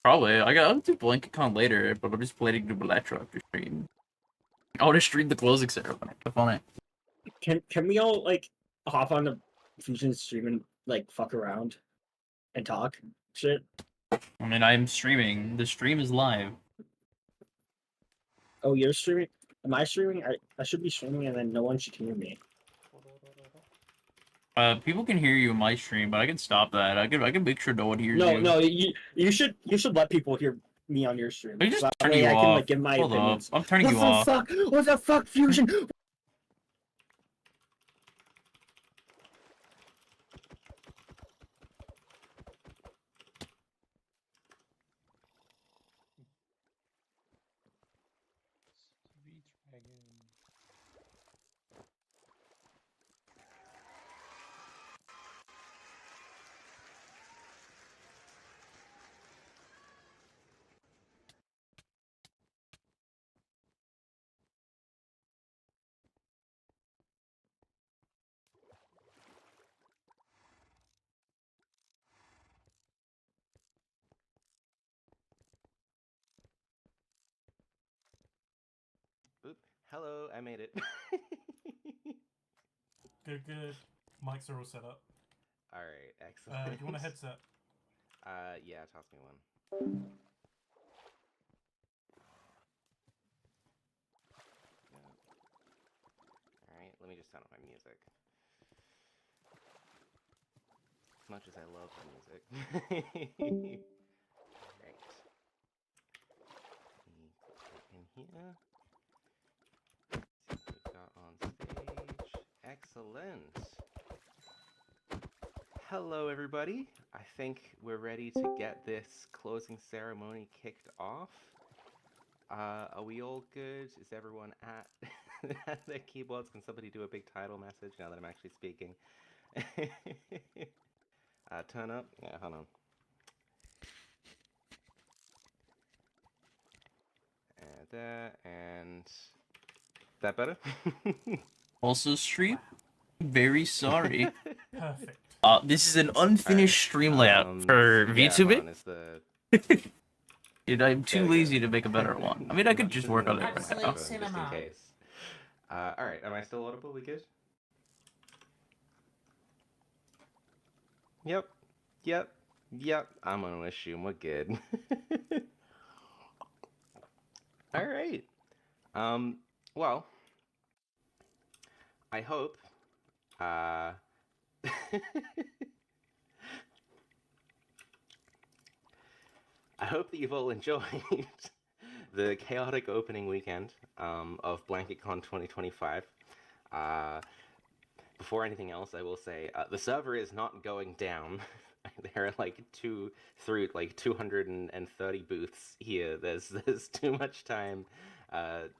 Probably. I'll do Blanketcon later, but I'm just planning to do Electro to stream. I want to stream the closing ceremony. Have on it. Can we all like hop on the Fusion stream and like fuck around and talk shit? I mean, I'm streaming. The stream is live. Oh, you're streaming? Am I streaming? I should be streaming and then no one should hear me. People can hear you in my stream, but I can stop that. I can make sure no one hears you. No, you should let people hear me on your stream. I just That turn way you I off. can like give my Hold opinions. up. I'm turning you off. What the fuck, Fusion? Oop. Hello, I made it. Good. Mics are all set up. Alright, excellent. Do you want a headset? Yeah, toss me one. Alright, let me just turn on my music. As much as I love the music. Right. In here. See what we've got on stage. Excellent. Hello, everybody. I think we're ready to get this closing ceremony kicked off. Are we all good? Is everyone at their keyboards? Can somebody do a big title message now that I'm actually speaking? Turn up? Yeah, hold on. And there, and... that better? Also stream? Very sorry. Perfect. This is an unfinished stream layout for VTubing. And I'm too lazy to make a better one. I mean, I could just work on it right now. Just in case. Alright, am I still audible? We good? Yep. I'm gonna assume we're good. Alright. Well, I hope, I hope that you've all enjoyed the chaotic opening weekend of Blanketcon 2025. Before anything else, I will say the server is not going down. There are like 230 booths here. There's too much time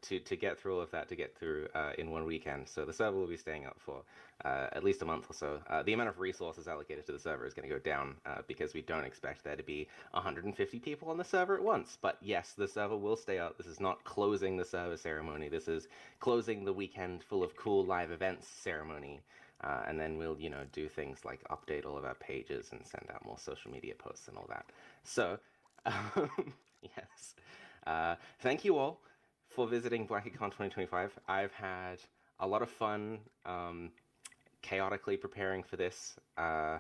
to get through all of that to get through in one weekend. So the server will be staying up for at least a month or so. The amount of resources allocated to the server is going to go down because we don't expect there to be 150 people on the server at once. But yes, the server will stay up. This is not closing the server ceremony. This is closing the weekend full of cool live events ceremony. And then we'll, do things like update all of our pages and send out more social media posts and all that. So, yes. Thank you all for visiting Blanketcon 2025. I've had a lot of fun chaotically preparing for this. I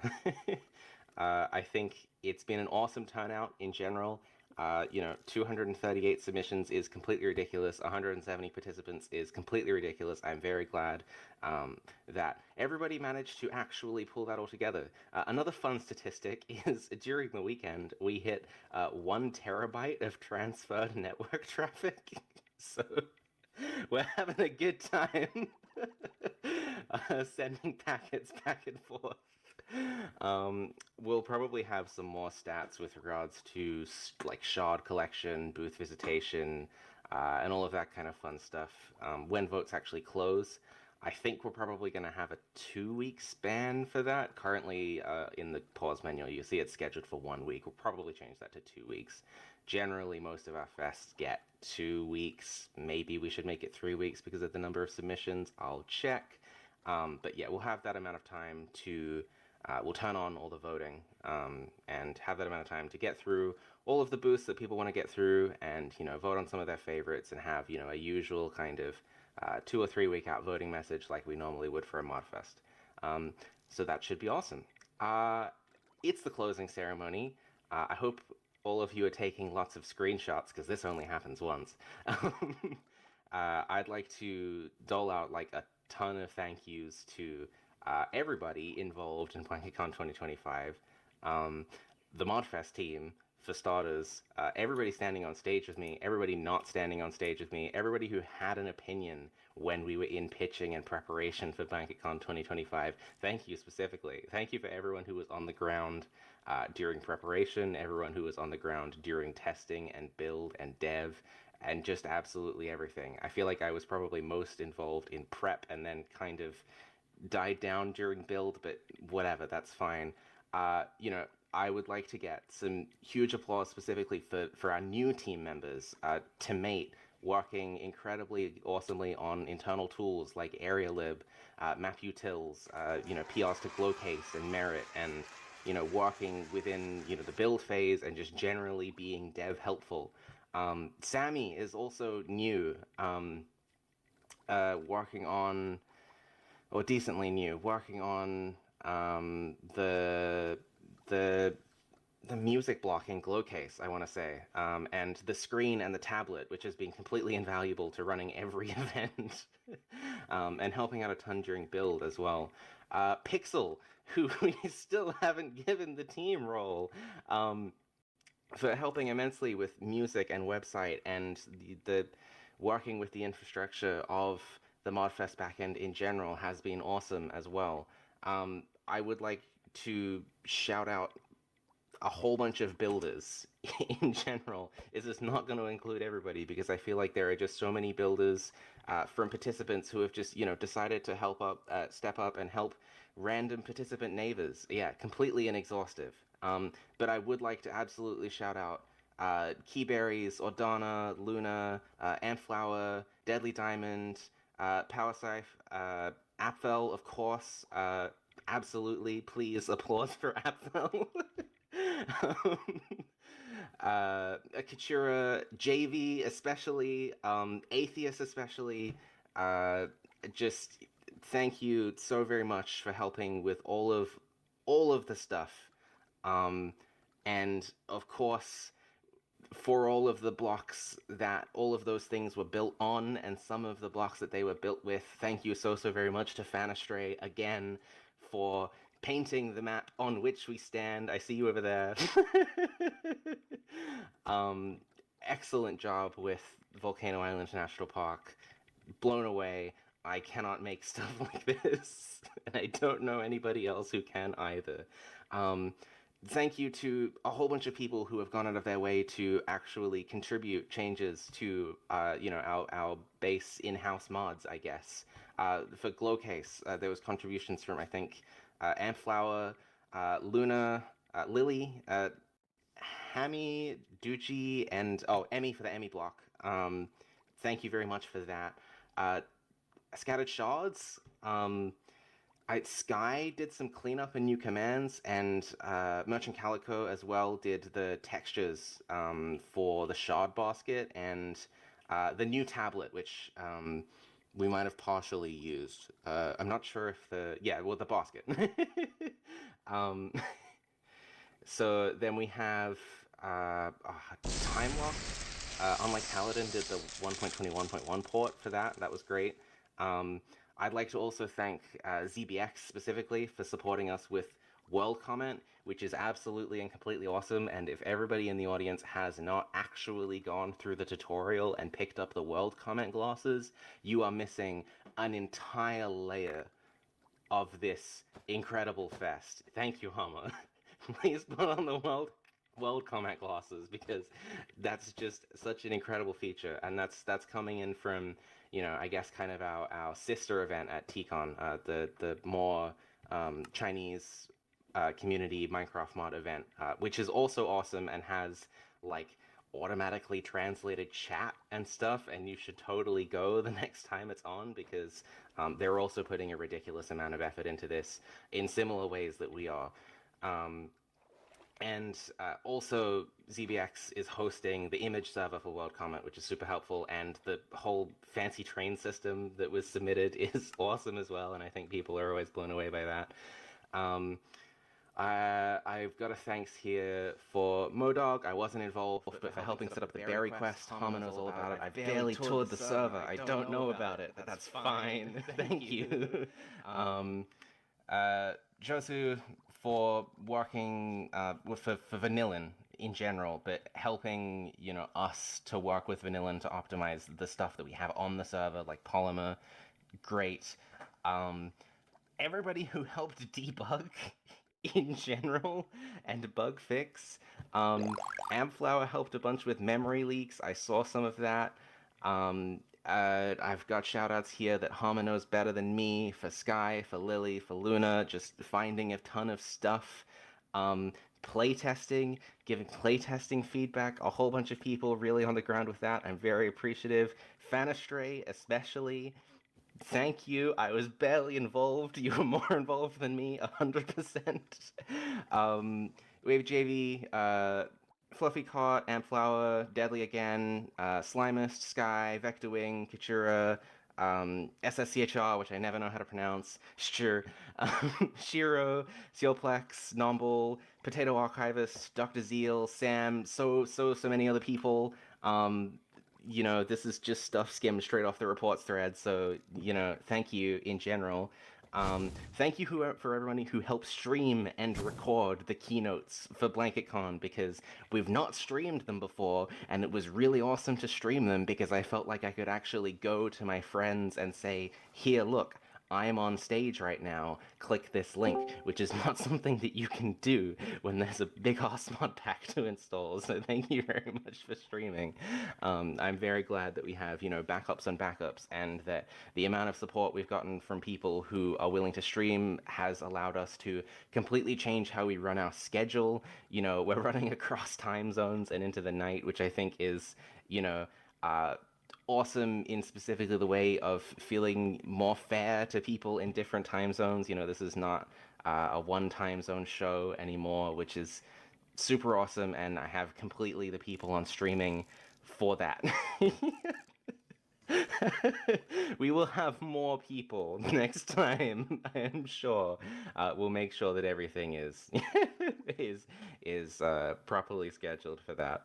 think it's been an awesome turnout in general. 238 submissions is completely ridiculous. 170 participants is completely ridiculous. I'm very glad that everybody managed to actually pull that all together. Another fun statistic is during the weekend, we hit 1 terabyte of transferred network traffic. So we're having a good time sending packets back and forth. We'll probably have some more stats with regards to like shard collection, booth visitation, and all of that kind of fun stuff. When votes actually close, I think we're probably going to have a 2-week span for that. Currently, in the pause menu, you see it's scheduled for 1 week. We'll probably change that to 2 weeks. Generally, most of our fests get 2 weeks. Maybe we should make it 3 weeks because of the number of submissions. I'll check. But yeah, we'll have that amount of time to... we'll turn on all the voting and have that amount of time to get through all of the booths that people want to get through, and vote on some of their favorites, and have a usual kind of 2 or 3 week out voting message like we normally would for a Modfest. So that should be awesome. It's the closing ceremony. I hope all of you are taking lots of screenshots because this only happens once. I'd like to dole out like a ton of thank yous to everybody involved in Blanketcon 2025. The Modfest team, for starters, everybody standing on stage with me, everybody not standing on stage with me, everybody who had an opinion when we were in pitching and preparation for Blanketcon 2025. Thank you specifically. Thank you for everyone who was on the ground during preparation, everyone who was on the ground during testing and build and dev, and just absolutely everything. I feel like I was probably most involved in prep and then kind of died down during build, but whatever, that's fine. I would like to get some huge applause specifically for our new team members, Timate, working incredibly awesomely on internal tools like AreaLib, MapUtils, PRs to Glowcase and Merit, and working within the build phase and just generally being dev helpful. Sammy is also new, working on, or decently new, working on the music block in Glowcase, I want to say, and the screen and the tablet, which has been completely invaluable to running every event, and helping out a ton during build as well. Pixel, who we still haven't given the team role, for helping immensely with music and website and the working with the infrastructure of the Modfest backend in general has been awesome as well. I would like to shout out a whole bunch of builders in general. This is not going to include everybody because I feel like there are just so many builders from participants who have just decided to help up, step up and help random participant neighbors. Yeah, completely inexhaustive. But I would like to absolutely shout out Keyberries, Ordana, Luna, Ampflower, Deadly Diamond, Powersife, Apfel, of course. Absolutely, please applause for Apfel. Katura, JV especially, Atheist especially. Just thank you so very much for helping with all of the stuff. And of course, for all of the blocks that all of those things were built on, and some of the blocks that they were built with, thank you so very much to Fanastray again for painting the map on which we stand. I see you over there. Excellent job with Volcano Island National Park. Blown away. I cannot make stuff like this, and I don't know anybody else who can either. Thank you to a whole bunch of people who have gone out of their way to actually contribute changes to, our base in-house mods, I guess. For Glowcase, there was contributions from, I think, Ampflower, Luna, Lily, Hammy, Ducci, and, Emmy for the Emmy block. Thank you very much for that. Scattered Shards, Sky did some cleanup and new commands, and Merchant Calico as well did the textures for the shard basket and the new tablet, which we might have partially used. I'm not sure if the basket. So then we have Time Lock. Unlike Paladin did the 1.21.1 port for that. That was great. I'd like to also thank ZBX specifically for supporting us with World Comment, which is absolutely and completely awesome. And if everybody in the audience has not actually gone through the tutorial and picked up the World Comment glasses, you are missing an entire layer of this incredible fest. Thank you, Hama. Please put on the World Comment glasses, because that's just such an incredible feature, and that's coming in from, I guess kind of our sister event at TCon, the more Chinese community Minecraft mod event, which is also awesome and has like automatically translated chat and stuff, and you should totally go the next time it's on, because they're also putting a ridiculous amount of effort into this in similar ways that we are. And also, ZBX is hosting the image server for World Comet, which is super helpful, and the whole fancy train system that was submitted is awesome as well, and I think people are always blown away by that. I've got a thanks here for Modog. I wasn't involved, but for helping set up the berry quest. Hama knows all about it. I barely toured the server. I don't know about it, but that's fine. Thank you. Josu for working for Vanillin in general, but helping us to work with Vanillin to optimize the stuff that we have on the server, like Polymer. Great. Everybody who helped debug in general and bug fix. Ampflower helped a bunch with memory leaks. I saw some of that. I've got shout-outs here that Hama knows better than me, for Sky, for Lily, for Luna, just finding a ton of stuff. Playtesting, giving playtesting feedback, a whole bunch of people really on the ground with that. I'm very appreciative. Fanastray, especially. Thank you. I was barely involved. You were more involved than me, 100%. Wave JV, Fluffy Caught, Ampflower, Deadly Again, Slimist, Sky, Vectorwing, Kachura, SSCHR, which I never know how to pronounce, sure, Shiro, Sealplex, Nomble, Potato Archivist, Dr. Zeal, Sam, so many other people. This is just stuff skimmed straight off the reports thread, so, thank you in general. Thank you for everyone who helped stream and record the keynotes for Blanketcon, because we've not streamed them before, and it was really awesome to stream them because I felt like I could actually go to my friends and say, here, look, I'm on stage right now, click this link, which is not something that you can do when there's a big ass mod pack to install, so thank you very much for streaming. I'm very glad that we have, backups on backups, and that the amount of support we've gotten from people who are willing to stream has allowed us to completely change how we run our schedule. We're running across time zones and into the night, which I think is, awesome in specifically the way of feeling more fair to people in different time zones. This is not a one time zone show anymore, which is super awesome, and I have completely the people on streaming for that. We will have more people next time, I am sure. We'll make sure that everything is is properly scheduled for that.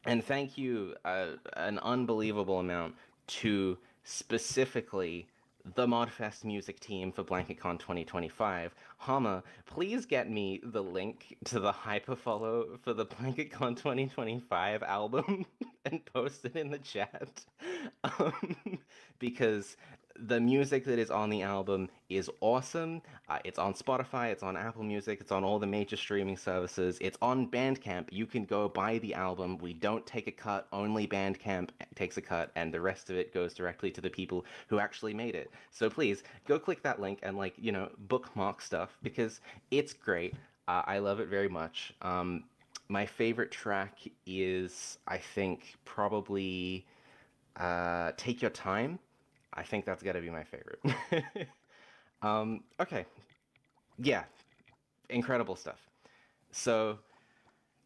And thank you an unbelievable amount to specifically the Modfest music team for Blanketcon 2025. Hama, please get me the link to the hyperfollow for the Blanketcon 2025 album and post it in the chat. Because the music that is on the album is awesome. It's on Spotify, it's on Apple Music, it's on all the major streaming services. It's on Bandcamp. You can go buy the album. We don't take a cut. Only Bandcamp takes a cut, and the rest of it goes directly to the people who actually made it. So please, go click that link and, bookmark stuff, because it's great. I love it very much. My favorite track is, I think, probably Take Your Time. I think that's got to be my favorite. Okay. Yeah. Incredible stuff. So,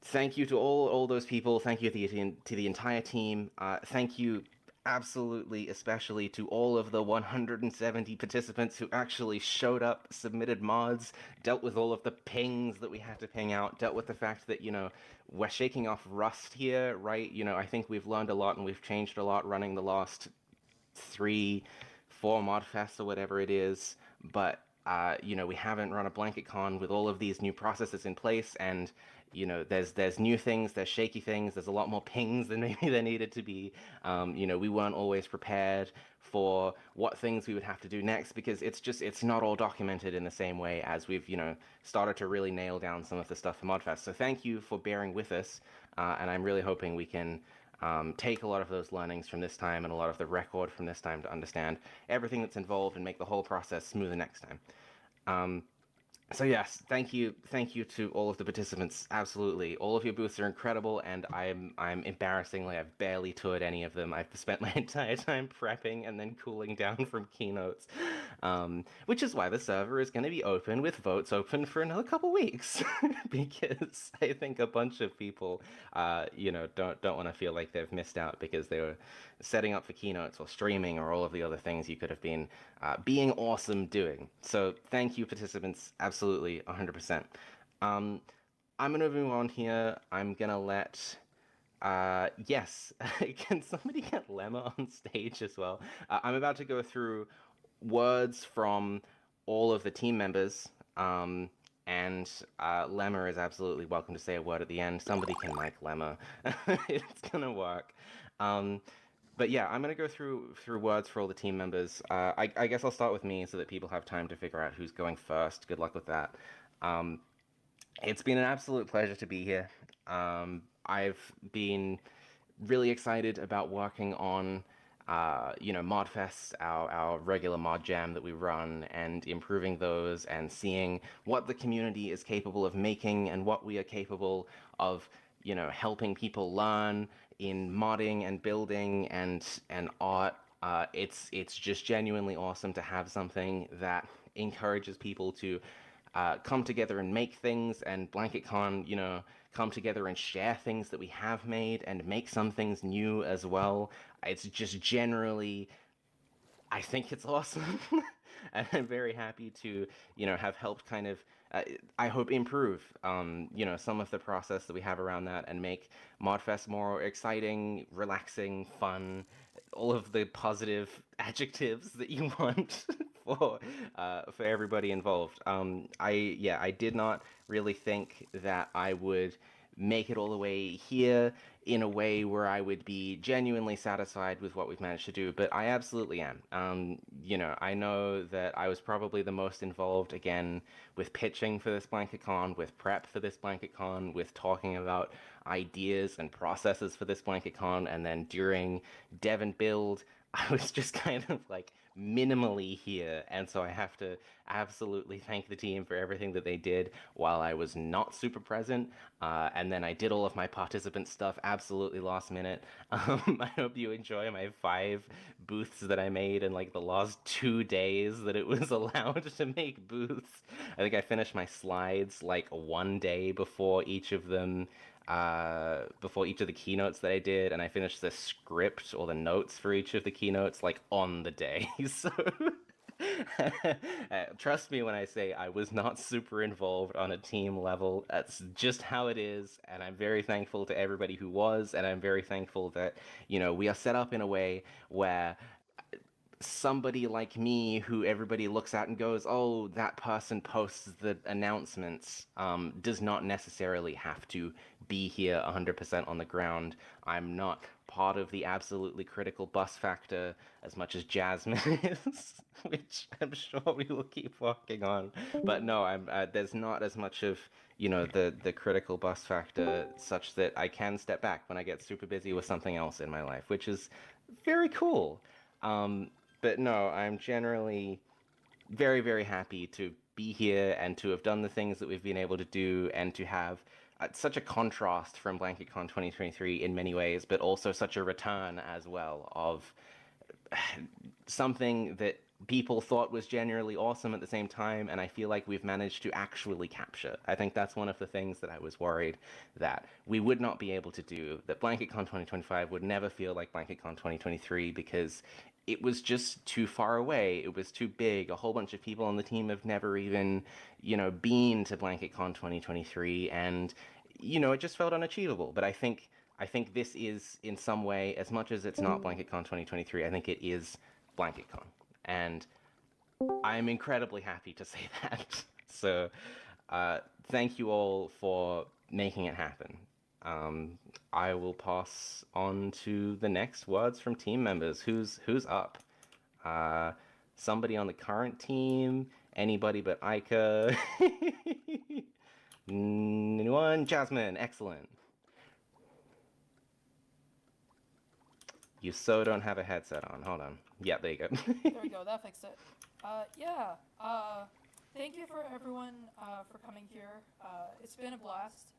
thank you to all those people. Thank you to the entire team. Thank you absolutely, especially to all of the 170 participants who actually showed up, submitted mods, dealt with all of the pings that we had to ping out, dealt with the fact that, we're shaking off rust here, right? I think we've learned a lot and we've changed a lot running the last 3-4 Modfests or whatever it is, but we haven't run a Blanketcon with all of these new processes in place, and there's new things, there's shaky things, there's a lot more pings than maybe there needed to be. We weren't always prepared for what things we would have to do next, because it's not all documented in the same way as we've started to really nail down some of the stuff for Modfest. So thank you for bearing with us, and I'm really hoping we can take a lot of those learnings from this time and a lot of the record from this time to understand everything that's involved and make the whole process smoother next time. So yes, thank you to all of the participants. Absolutely, all of your booths are incredible, and I'm embarrassingly I've barely toured any of them. I've spent my entire time prepping and then cooling down from keynotes, which is why the server is going to be open with votes open for another couple weeks, because I think a bunch of people, don't want to feel like they've missed out because they were setting up for keynotes or streaming or all of the other things you could have been being awesome doing. So thank you, participants. Absolutely, 100%. I'm gonna move on here. I'm gonna let. Yes, can somebody get Lemma on stage as well? I'm about to go through words from all of the team members. And Lemma is absolutely welcome to say a word at the end. Somebody can mic Lemma. It's gonna work. But yeah, I'm gonna go through words for all the team members. I guess I'll start with me so that people have time to figure out who's going first. Good luck with that. It's been an absolute pleasure to be here. I've been really excited about working on, ModFests, our regular mod jam that we run, and improving those, and seeing what the community is capable of making and what we are capable of, helping people learn in modding and building and art. It's just genuinely awesome to have something that encourages people to come together and make things, and Blanketcon, come together and share things that we have made and make some things new as well. It's just generally, I think it's awesome. And I'm very happy to, have helped kind of, I hope improve, some of the process that we have around that and make ModFest more exciting, relaxing, fun, all of the positive adjectives that you want for everybody involved. I did not really think that I would make it all the way here in a way where I would be genuinely satisfied with what we've managed to do, but I absolutely am. I know that I was probably the most involved, again, with pitching for this Blanketcon, with prep for this Blanketcon, with talking about ideas and processes for this Blanketcon, and then during dev and build, I was just kind of like minimally here, and so I have to absolutely thank the team for everything that they did while I was not super present. And then I did all of my participant stuff absolutely last minute. I hope you enjoy my 5 booths that I made in like the last 2 days that it was allowed to make booths. I think I finished my slides like 1 day before each of them. Before each of the keynotes that I did, and I finished the script or the notes for each of the keynotes like on the day. So trust me when I say I was not super involved on a team level. That's just how it is, and I'm very thankful to everybody who was, and I'm very thankful that, we are set up in a way where somebody like me who everybody looks at and goes, oh, that person posts the announcements, does not necessarily have to be here 100% on the ground. I'm not part of the absolutely critical bus factor as much as Jasmine is, which I'm sure we will keep working on. But no, there's not as much of, the critical bus factor such that I can step back when I get super busy with something else in my life, which is very cool. But no, I'm generally very, very happy to be here and to have done the things that we've been able to do, and to have such a contrast from Blanketcon 2023 in many ways, but also such a return as well of something that people thought was generally awesome at the same time, and I feel like we've managed to actually capture. I think that's one of the things that I was worried that we would not be able to do, that Blanketcon 2025 would never feel like Blanketcon 2023 because it was just too far away. It was too big. A whole bunch of people on the team have never even, been to Blanketcon 2023, and, it just felt unachievable. But I think this is, in some way, as much as it's not Blanketcon 2023, I think it is Blanketcon. And I'm incredibly happy to say that. So thank you all for making it happen. I will pass on to the next words from team members. Who's up? Somebody on the current team? Anybody but Ica? Anyone? Jasmine, excellent. You so don't have a headset on. Hold on. Yeah, there you go. There we go. That fixed it. Yeah. thank you for everyone for coming here. It's been a blast.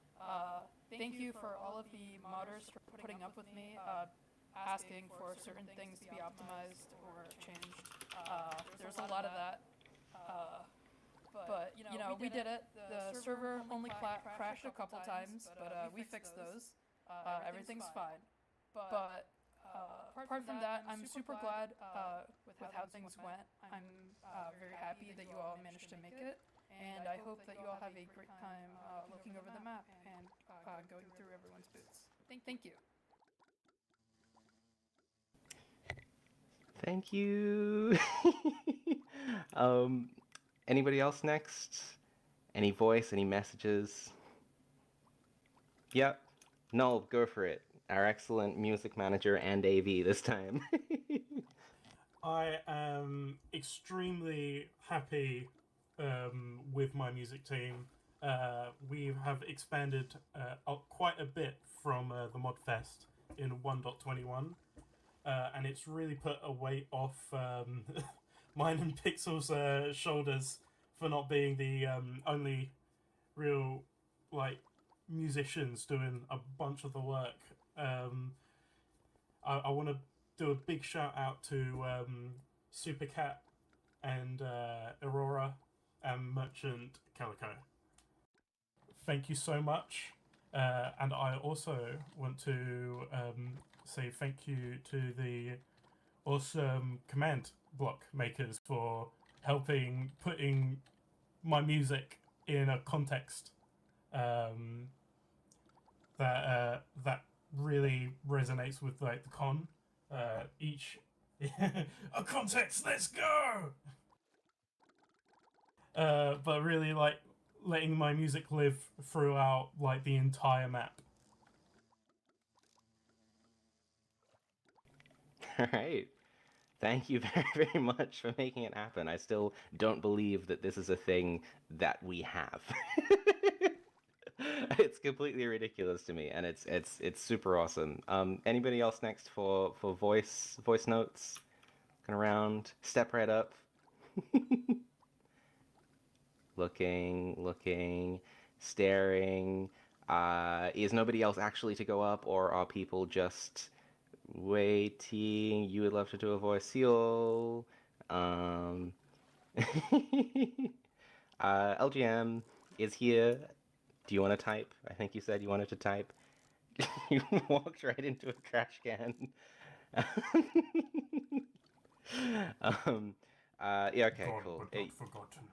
Thank you for all of the modders for putting up with me, asking for certain things to be optimized or changed. There's a lot of that. But we did it. The server only crashed a couple times, but we fixed those. Everything's fine. But apart from that, I'm super glad with how things went. I'm very happy that you all managed to make it, and I hope that you all have a great time looking over the map and going through everyone's booths. Thank you. Thank you. Anybody else next? Any voice, any messages? Yep. Null, go for it. Our excellent music manager and AV this time. I am extremely happy with my music team. We have expanded quite a bit from the Modfest in 1.21, and it's really put a weight off mine and Pixel's shoulders for not being the only real musicians doing a bunch of the work. I want to do a big shout out to Supercat and Aurora and Merchant Calico. Thank you so much. And I also want to say thank you to the awesome command block makers for helping putting my music in a context that really resonates with the con. Each a context, let's go. But really letting my music live throughout the entire map. All right. Thank you very, very much for making it happen. I still don't believe that this is a thing that we have. It's completely ridiculous to me, and it's super awesome. Anybody else next for voice notes? Looking around, step right up. looking, staring. Is nobody else actually to go up, or are people just waiting? You would love to do a voice seal. LGM is here. Do you want to type? I think you said you wanted to type. You walked right into a trash can. Yeah, okay, God, cool. but not forgotten.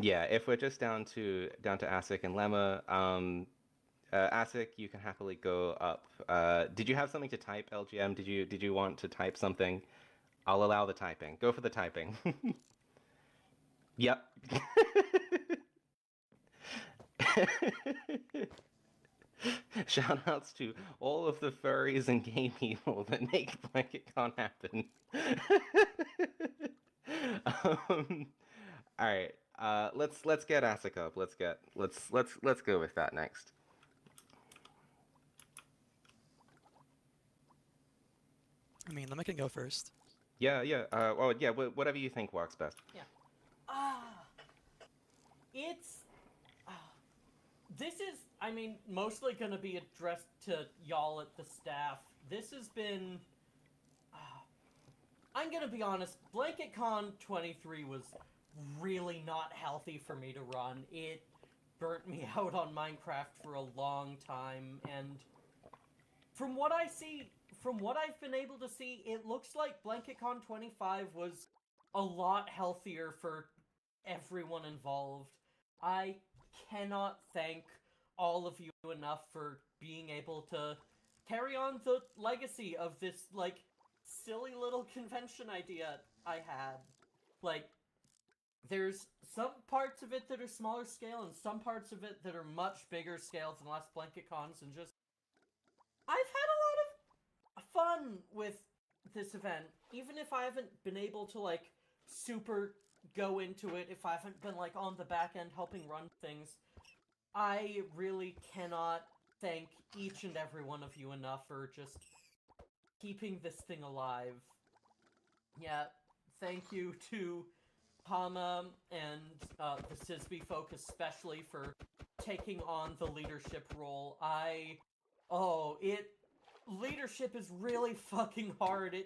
Yeah, if we're just down to Asik and Lemma, Asik, you can happily go up. Did you have something to type, LGM? Did you want to type something? I'll allow the typing. Go for the typing. Yep. Shoutouts to all of the furries and gay people that make Blanketcon happen. All right. Let's get Asik up. Let's go with that next. I mean, Lemma can go first. Yeah. Well, yeah. Whatever you think works best. Yeah. It's. This is, I mean, mostly going to be addressed to y'all at the staff. This has been. I'm going to be honest, Blanketcon 23 was really not healthy for me to run. It burnt me out on Minecraft for a long time, and from what I see, from what I've been able to see, it looks like Blanketcon 25 was a lot healthier for everyone involved. I cannot thank all of you enough for being able to carry on the legacy of this, silly little convention idea I had. There's some parts of it that are smaller scale, and some parts of it that are much bigger scale than last Blanketcons, and just... I've had a lot of fun with this event, even if I haven't been able to, super go into it, if I haven't been, on the back end helping run things. I really cannot thank each and every one of you enough for just keeping this thing alive. Yeah, thank you to Hama and the Sisby folk especially for taking on the leadership role. Leadership is really fucking hard.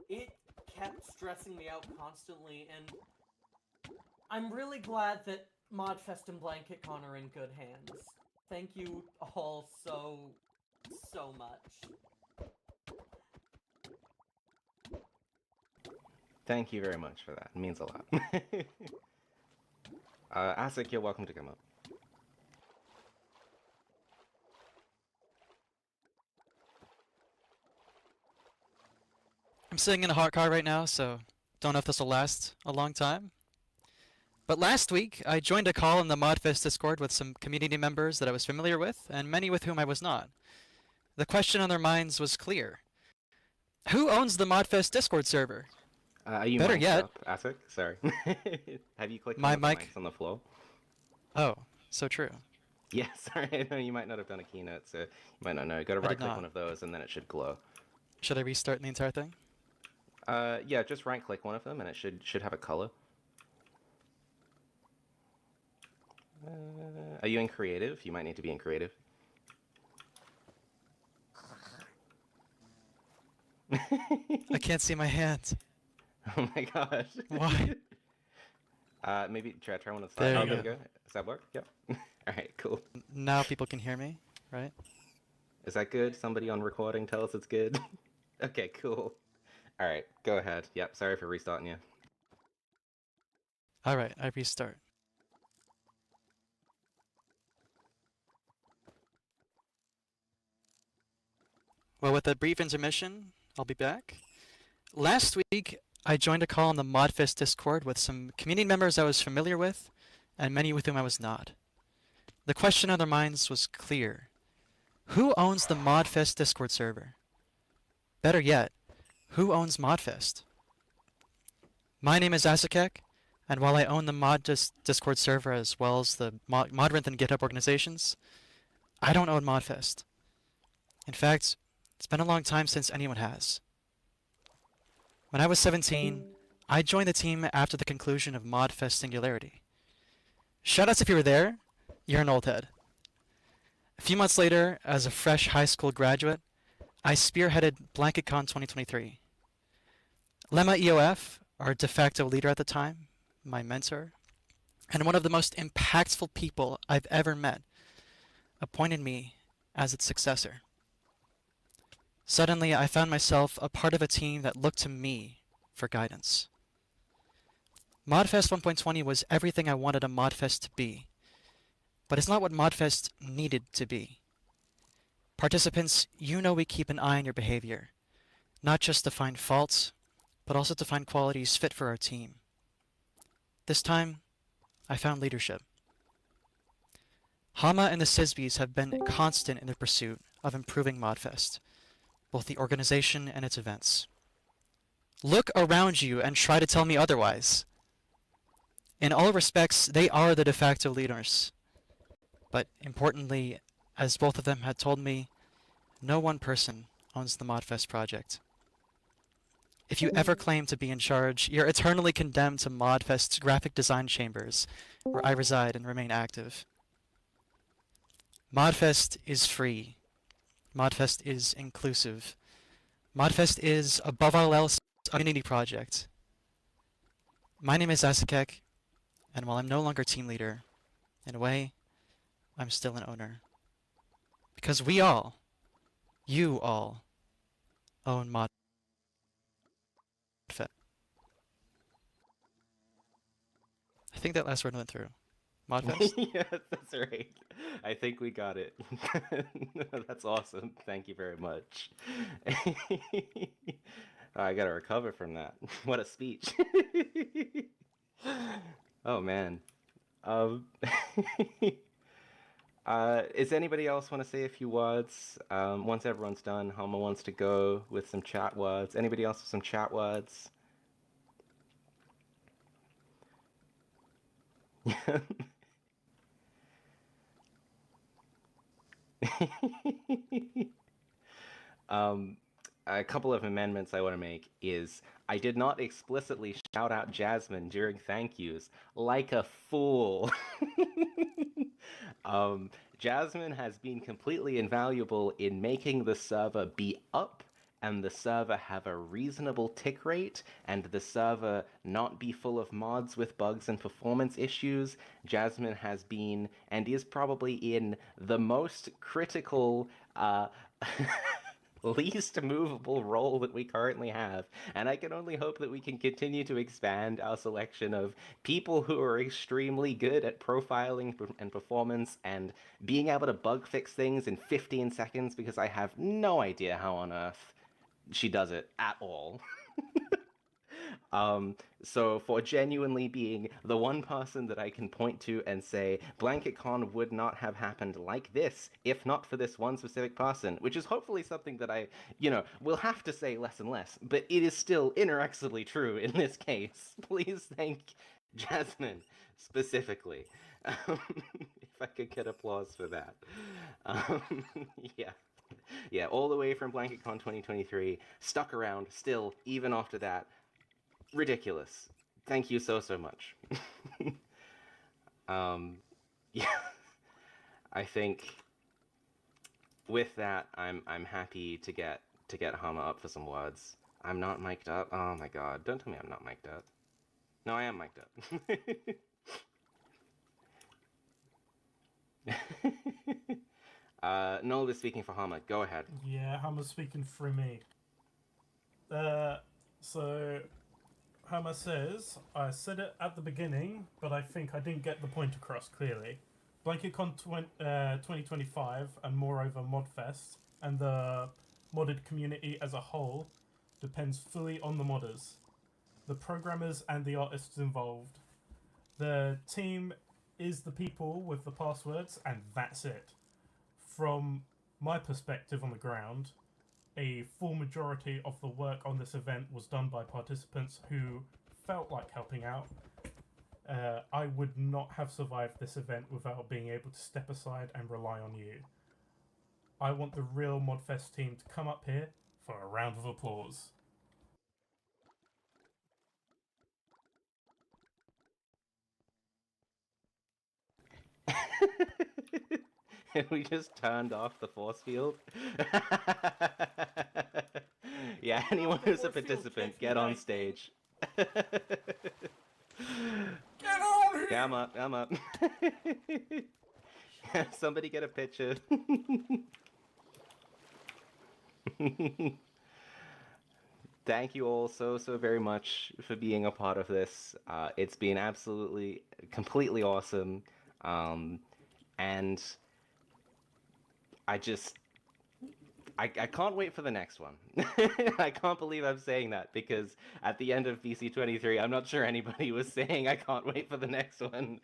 It kept stressing me out constantly, and I'm really glad that Modfest and Blanketcon are in good hands. Thank you all so much. Thank you very much for that. It means a lot. Asik, you're welcome to come up. I'm sitting in a hot car right now, so don't know if this will last a long time. But last week, I joined a call in the Modfest Discord with some community members that I was familiar with, and many with whom I was not. The question on their minds was clear. Who owns the Modfest Discord server? Are you Better mic'd yet- up, Asik? Sorry. Have you clicked My on the mic- mics on the floor? Oh, so true. Yeah, sorry. I know you might not have done a keynote, so you might not know. Go to I did right-click not. one of those, and then it should glow. Should I restart the entire thing? Yeah, just right-click one of them, and it should have a color. Are you in creative? You might need to be in creative. I can't see my hands. Oh my gosh. Why? Maybe try one of the There slides. you There we go. go. Does that work? Yep. Alright, cool. Now people can hear me, right? Is that good? Somebody on recording tell us it's good? Okay, cool. Alright, go ahead. Yep, sorry for restarting you. Alright, I restart. Well, with a brief intermission, I'll be back. Last week, I joined a call on the Modfest Discord with some community members I was familiar with, and many with whom I was not. The question on their minds was clear. Who owns the Modfest Discord server? Better yet, who owns Modfest? My name is Asakek, and while I own the Discord server as well as the Modrinth and GitHub organizations, I don't own Modfest. In fact, it's been a long time since anyone has. When I was 17, I joined the team after the conclusion of Modfest Singularity. Shoutouts if you were there, you're an old head. A few months later, as a fresh high school graduate, I spearheaded Blanketcon 2023. Lemma EOF, our de facto leader at the time, my mentor, and one of the most impactful people I've ever met, appointed me as its successor. Suddenly, I found myself a part of a team that looked to me for guidance. Modfest 1.20 was everything I wanted a Modfest to be, but it's not what Modfest needed to be. Participants, you know we keep an eye on your behavior, not just to find faults, but also to find qualities fit for our team. This time, I found leadership. Hama and the Sisbys have been constant in their pursuit of improving Modfest, both the organization and its events. Look around you and try to tell me otherwise. In all respects, they are the de facto leaders. But importantly, as both of them had told me, no one person owns the Modfest project. If you ever claim to be in charge, you're eternally condemned to Modfest's graphic design chambers, where I reside and remain active. Modfest is free. Modfest is inclusive. Modfest is, above all else, a community project. My name is Asakek, and while I'm no longer team leader, in a way, I'm still an owner. Because we all, you all, own Modfest. I think that last word went through. Modfest? Yeah, that's right. I think we got it. That's awesome. Thank you very much. I gotta recover from that. What a speech. Oh man. Is anybody else want to say a few words? Once everyone's done, Homa wants to go with some chat words. Anybody else with some chat words? um, a couple of amendments I want to make is I did not explicitly shout out Jasmine during thank yous like a fool. Jasmine has been completely invaluable in making the server be up and the server have a reasonable tick rate and the server not be full of mods with bugs and performance issues. Jasmine has been and is probably in the most critical least movable role that we currently have, and I can only hope that we can continue to expand our selection of people who are extremely good at profiling and performance and being able to bug fix things in 15 seconds, because I have no idea how on earth she does it at all. So for genuinely being the one person that I can point to and say, Blanketcon would not have happened like this if not for this one specific person, which is hopefully something that I, will have to say less and less, but it is still inexorably true in this case. Please thank Jasmine specifically. If I could get applause for that. Yeah. Yeah, all the way from Blanketcon 2023, stuck around still, even after that. Ridiculous. Thank you so much. Yeah, I think with that, I'm happy to get Hama up for some words. I'm not mic'd up. Oh my god! Don't tell me I'm not mic'd up. No, I am mic'd up. Noel is speaking for Hama. Go ahead. Yeah, Hama's speaking for me. So Hama says, I said it at the beginning, but I think I didn't get the point across clearly. Blanketcon 2025 and moreover Modfest and the modded community as a whole depends fully on the modders, the programmers and the artists involved. The team is the people with the passwords and that's it. From my perspective on the ground, a full majority of the work on this event was done by participants who felt like helping out. I would not have survived this event without being able to step aside and rely on you. I want the real Modfest team to come up here for a round of applause. We just turned off the force field. Yeah, anyone who's a participant, get on stage. Get on here! Yeah, I'm up. Somebody get a picture. Thank you all so very much for being a part of this. It's been absolutely, completely awesome. And I can't wait for the next one. I can't believe I'm saying that, because at the end of BC23, I'm not sure anybody was saying I can't wait for the next one.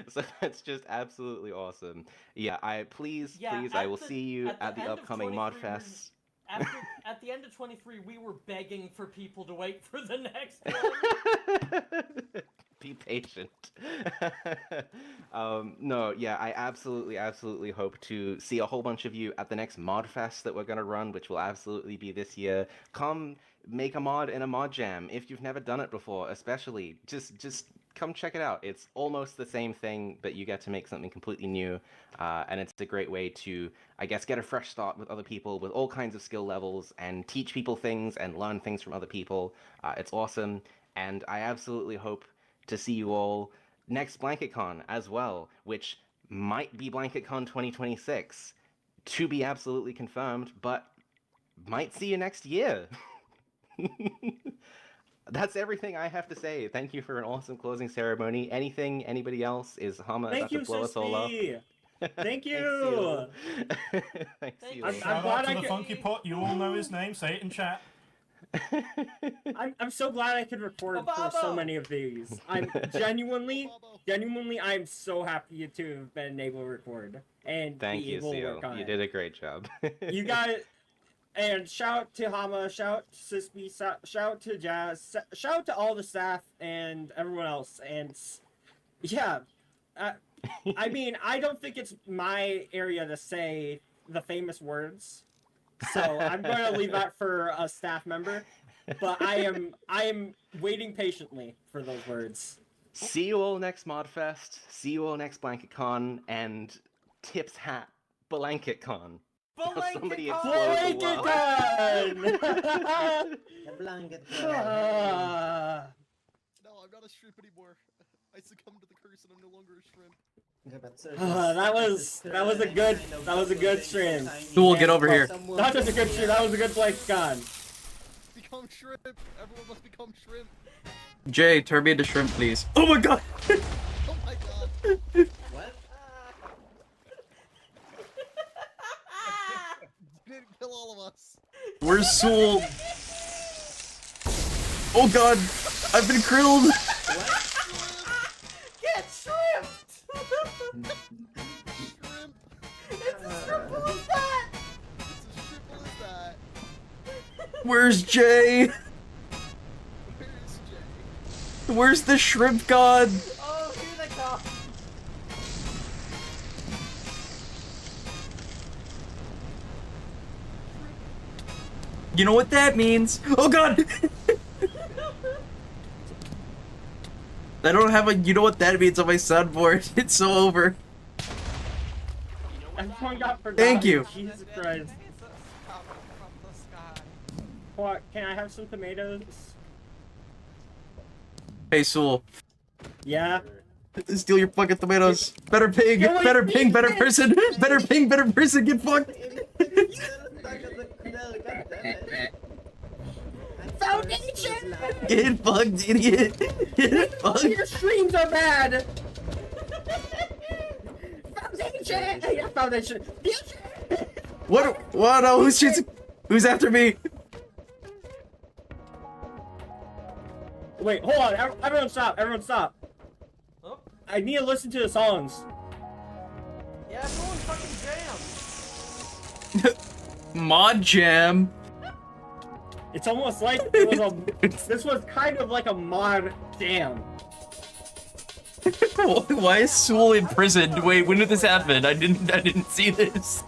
So that's just absolutely awesome. Yeah, please, I will see you at the upcoming Modfest. At the end of 23, we were begging for people to wait for the next one. Be patient. No, yeah, I absolutely hope to see a whole bunch of you at the next mod fest that we're gonna run, which will absolutely be this year. Come make a mod in a mod jam if you've never done it before, especially. Just come check it out. It's almost the same thing, but you get to make something completely new, and it's a great way to, I guess, get a fresh start with other people with all kinds of skill levels and teach people things and learn things from other people. It's awesome, and I absolutely hope to see you all next Blanketcon as well, which might be Blanketcon 2026, to be absolutely confirmed, but might see you next year. That's everything I have to say. Thank you for an awesome closing ceremony. Anything, anybody else? Is Hama about to blow us all up? Thank you. Thanks, Thank you. you. I'm Shout glad out to I the could- Funky Pot. You all know his name. Say it in chat. I'm so glad I could record for so many of these. I'm genuinely, I'm so happy to have been able to record and Thank be you, able to Seal. work on You it. did a great job. You got it. And shout out to Hama, shout out to Sisby, shout out to Jazz, shout out to all the staff and everyone else. And yeah, I mean, I don't think it's my area to say the famous words, So I'm going to leave that for a staff member. But I am waiting patiently for those words. See you all next Modfest. See you all next Blanketcon, and tips hat Blanketcon. Somebody explode the wall. Blanketcon! No, I'm not a shrimp anymore. I succumbed to the curse and I'm no longer a shrimp. That was a good stream. Who will get over here? Not just a good stream, that was a good Blanketcon. Become shrimp! Everyone must become shrimp! Jay, turn me into shrimp, please. Oh my god! Oh my god! What? You didn't kill all of us! Where's Sewell? Oh god! I've been krilled! Get shrimped! Shrimp! It's as simple as that! It's as simple as that. Where's Jay? Where is Jay? Where's the shrimp god? Oh, here they come! You know what that means? Oh god! I don't have a you know what that means on my soundboard. It's so over. Everyone got forgotten. Thank you. Jesus Christ. What? Can I have some tomatoes? Hey Sewell, Yeah. steal your fucking tomatoes. Better pig, Yo, wait, better wait, ping, better wait. person, better ping, better person, get fucked. Foundation! Get fucked, idiot. Get All fucked. your streams are bad! Foundation! Yeah, Foundation! What? Oh, who's after me? Wait, hold on. Everyone stop. Everyone stop. Oh, I need to listen to the songs. yeah, everyone fucking jam! Mod jam. It's almost like it was a. This was kind of like a mod jam. Why is Sewell imprisoned? Wait, when did this happen? I didn't see this.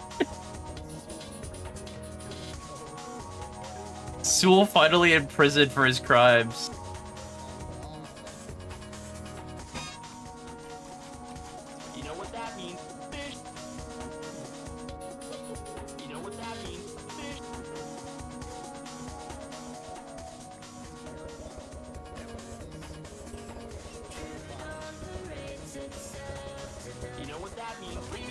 Sewell finally imprisoned for his crimes. You know what that means? Fish! You know what that means? Fish! You know what that means? Fish!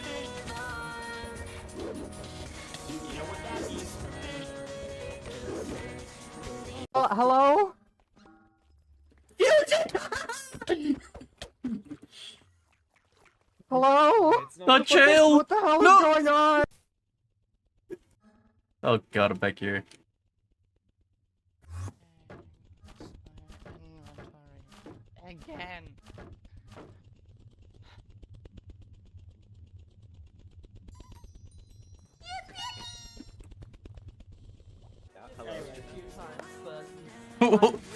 You know what that means? Hello? Hello? Not jail! What the hell No! is going on? Oh god, I'm back here. Again. A few times, but I'm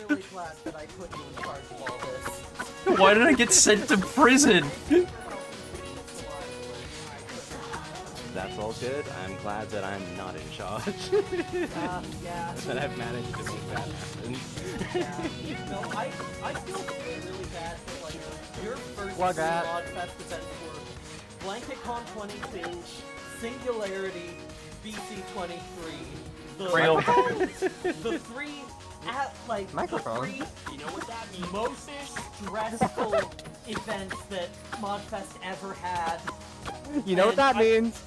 really glad that I put you in charge of all this. Why did I get sent to prison? That's all good. I'm glad that I'm not in charge. Yeah. That I've managed to make that happen. Yeah. No, I feel really bad that, like, your first What three that? Modfest events were Blanketcon 22, Singularity, BC 23, Real. the three at like Microphone. the three you know what that means? Most stressful events that Modfest ever had. You know what that means?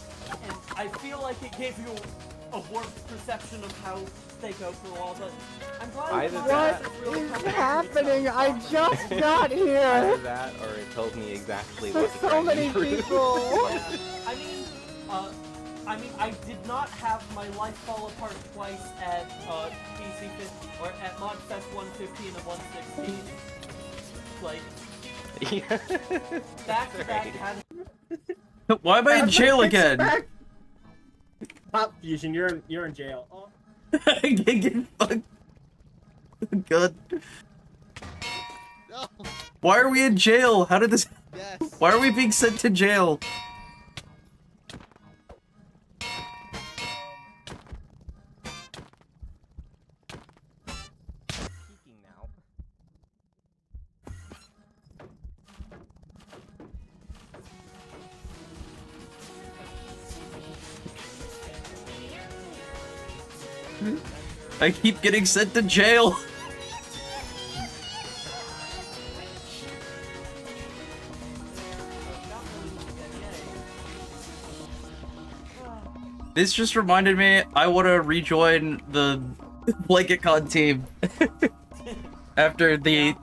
And I feel like it gave you a warped perception of how they go through all, but I'm glad Either Modfest that- is really coming to happening? itself. I just got Either here! that, or it told me exactly There's what to so try and many improve. people! I mean, I did not have my life fall apart twice at PC 50 or at Modfest 115 and 116. Like, Yeah. back to back Right. had Why am I in jail again? Pop Fusion, you're in jail. Oh. Get fucked. God. No! Why are we in jail? How did this? Yes! Why are we being sent to jail? I keep getting sent to jail. This just reminded me, I want to rejoin the Blanketcon team. After the... Yeah,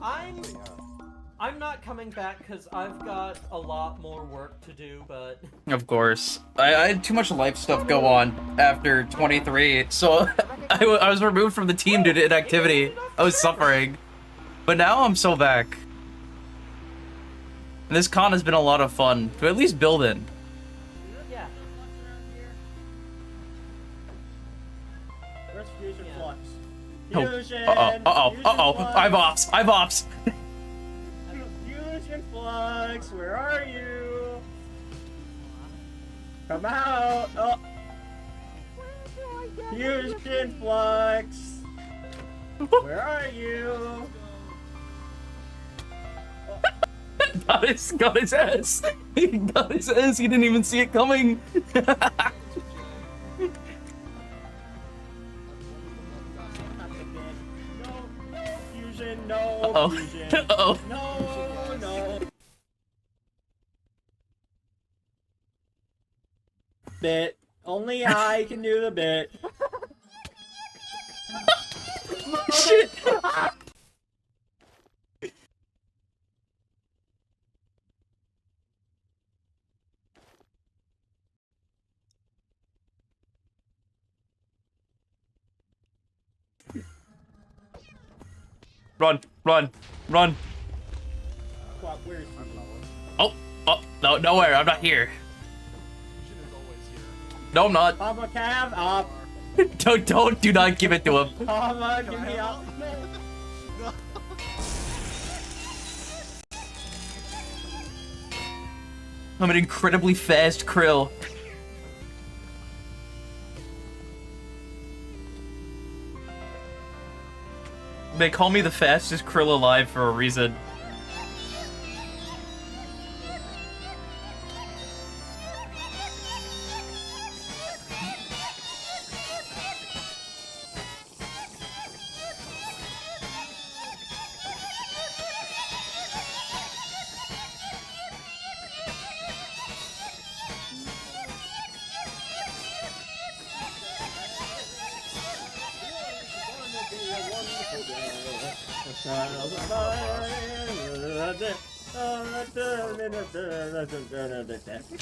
I'm not coming back because I've got a lot more work to do, but... Of course. I had too much life stuff go on after 23, so I was removed from the team due to inactivity. I was suffering. But now I'm so back. And this con has been a lot of fun, to at least build in. Yeah. Where's Fusion Flux? Oh, Fusion! I've ops! Fusion Flux, where are you? Come out! Oh! Fusion Flux! Where are you? Got his ass! He got his ass, he didn't even see it coming! No, Fusion, no, Uh-oh. Fusion. Uh-oh. No. Bit. Only I can do the bit. Shit! Run! What, where's he? Oh, no, nowhere, I'm not here. No, I'm not. Mama Cav, up. Do not give it to him. Mama, give me up. I'm an incredibly fast krill. They call me the fastest krill alive for a reason.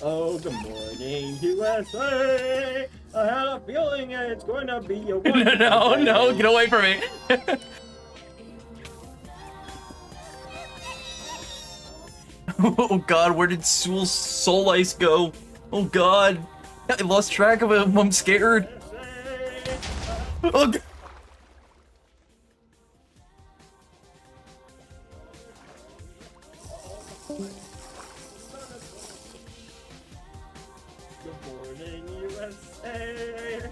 Oh, good morning, USA. I had a feeling it's going to be a wonderful No, day. get away from me. Oh god, where did Sewell's soul ice go? Oh god. I lost track of him, I'm scared. Oh god. Good morning, USA.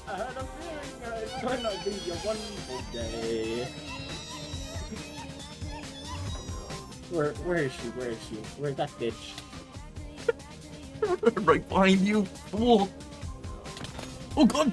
I had a feeling it's going to be a wonderful day. Where is she? Where's that bitch? Right behind you, fool. Oh god.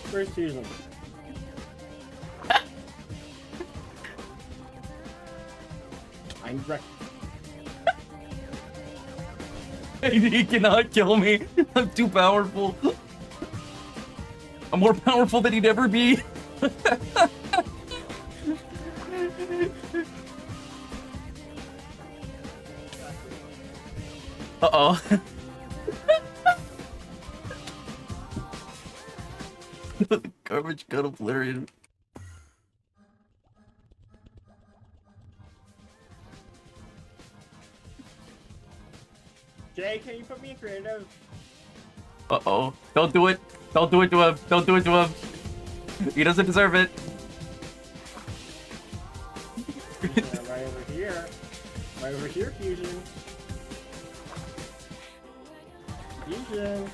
Where's Susan? I'm wrecked. He cannot kill me. I'm too powerful. I'm more powerful than he'd ever be. Uh-oh. The garbage got obliterated. Jay, can you put me in creative? Uh-oh. Don't do it. Don't do it to him. Don't do it to him. He doesn't deserve it. Right over here. Right over here, Fusion. Fusion.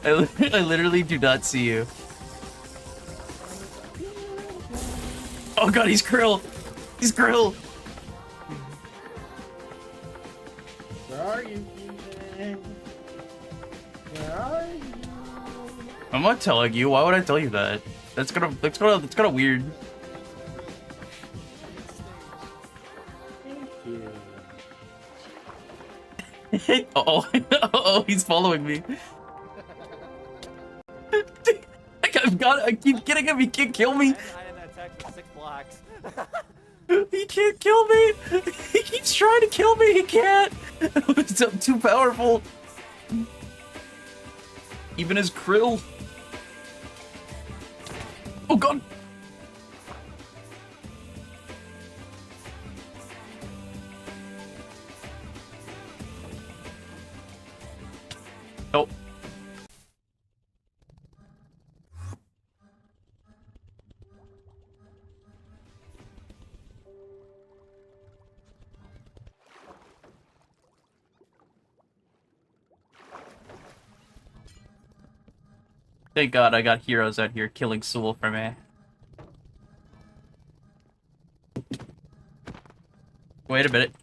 I literally do not see you. Oh god, he's Krill! He's Krill! Where are you, Fusion? Where are you? I'm not telling you. Why would I tell you that? That's kind of weird. Thank you. Uh-oh. Uh-oh, he's following me. I keep getting him, he can't kill me. I attacked with 6 blocks. He can't kill me. He keeps trying to kill me, he can't. I'm too powerful. Even as Krill. Oh god. Oh. Thank god I got heroes out here killing Soul for me. Wait a minute.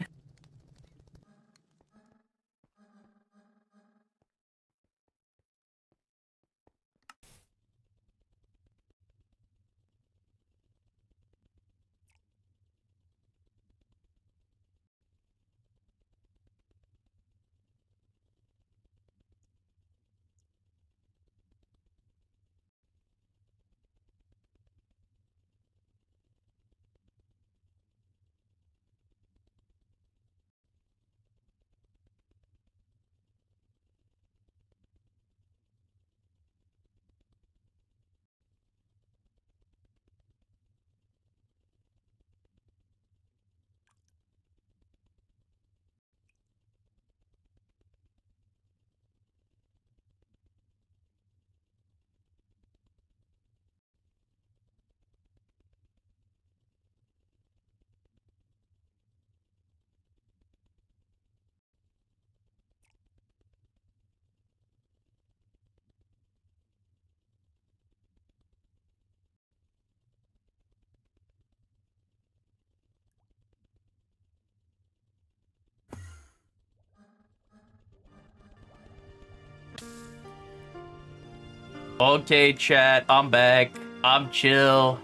Okay, chat, I'm back. I'm chill.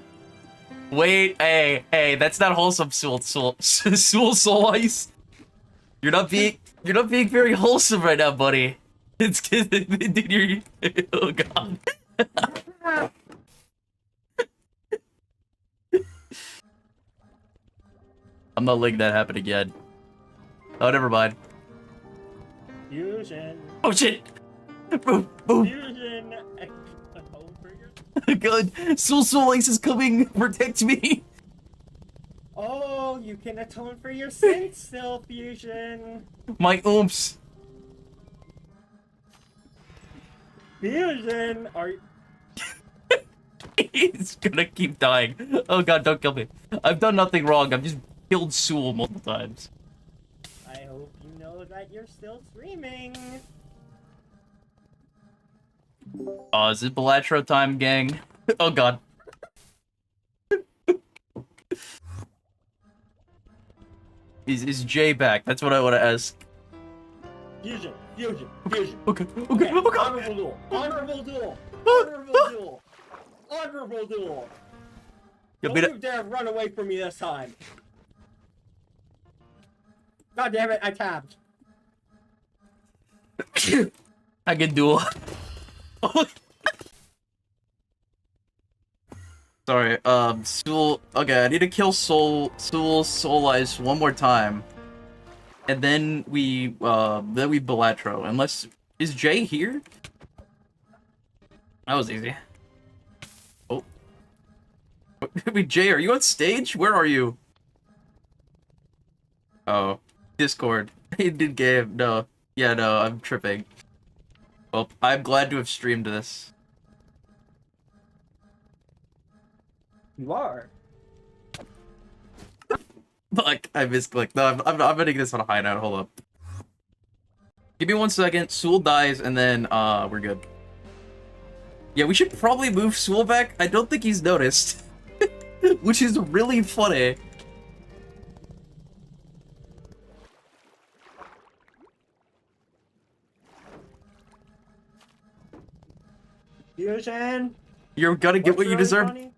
Wait, hey, that's not wholesome, Soul Ice. You're not being very wholesome right now, buddy. It's dude, you're oh god. I'm not letting that happen again. Oh, never mind. Fusion. Oh shit! Boom, boom. Fusion. God, Soul Ice is coming. Protect me. Oh, you can atone for your sins still, Fusion. My oomph. Fusion, are you... He's gonna keep dying. Oh god, don't kill me. I've done nothing wrong. I've just killed Soul multiple times. I hope you know that you're still streaming. Oh, is it Belatro time, gang? Oh god. Is Jay back? That's what I want to ask. Fusion. Okay. Honorable duel. Honorable duel. Honorable duel. Honorable duel. You'll Don't beat you dare run away from me this time. God damn it, I tabbed. I can duel. Sorry, Soul. Okay, I need to kill Soul Ice one more time. And then we Belatro. Unless, is Jay here? That was easy. Oh. Wait, Jay, are you on stage? Where are you? Oh, Discord. He did game. No. Yeah, no, I'm tripping. Well, I'm glad to have streamed this. You are. Fuck, I misclicked. No, I'm ending this on a high note. Hold up. Give me 1 second. Sewell dies, and then we're good. Yeah, we should probably move Sewell back. I don't think he's noticed, which is really funny. Fusion. You're gonna get What's what you really deserve. funny?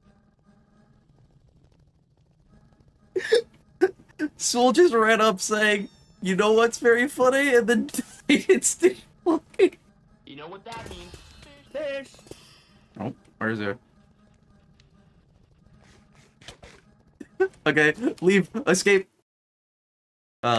Sewell just ran up saying, "You know what's very funny?" and then it's fucking. You know what that means? Fish. Oh, where is it? Okay, leave, escape.